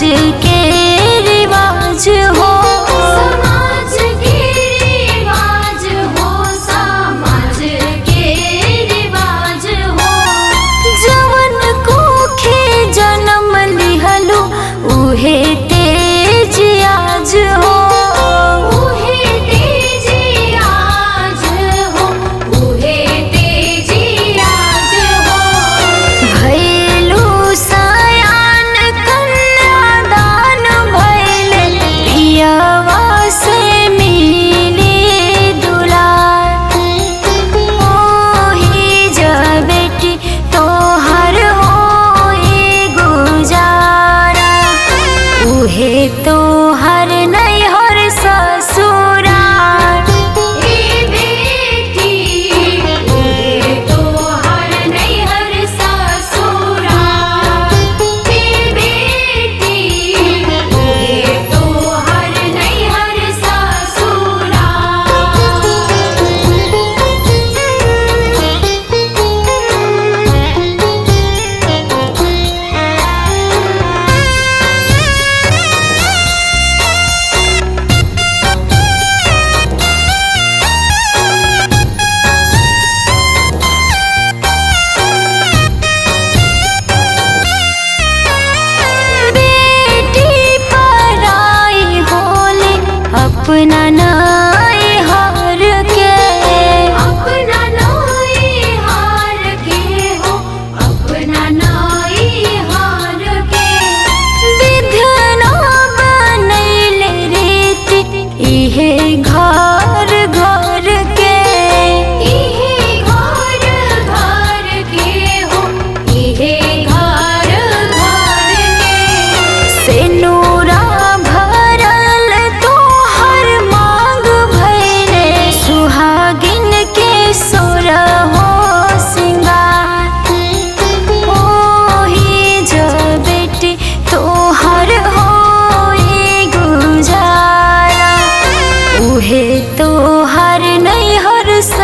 के रिवाज हो, समाज के रिवाज हो, समाज के रिवाज हो। जवन कोखे जन्म लिहलु उहे तेज आज हो, उहे तेज आज हो, उहे तेज आज हो। भैलु सयान कन्यादान भैले पियवा से मिले दुलार। ओही जब बेटी तोहर होई गुजारा, उहे तोहर नैहर ससुरार। ए बेटी उहे तोहर नैहर ससुराल, ए बेटी उहे तोहर नैहर बेटी पराई होले अपना नाई हार के, अपना नाई हार के हो, अपना नाई हार के। विधना बनैले रीति इहे घर घर के। इहे घर घर के हो, इहे घर घर के। सेनुरा भरल तोहर मांग भैले सुहागिन के सोरहो सिंगार। ओही जब बेटी तोहर होई गुजारा, उहे तोहर नैहर स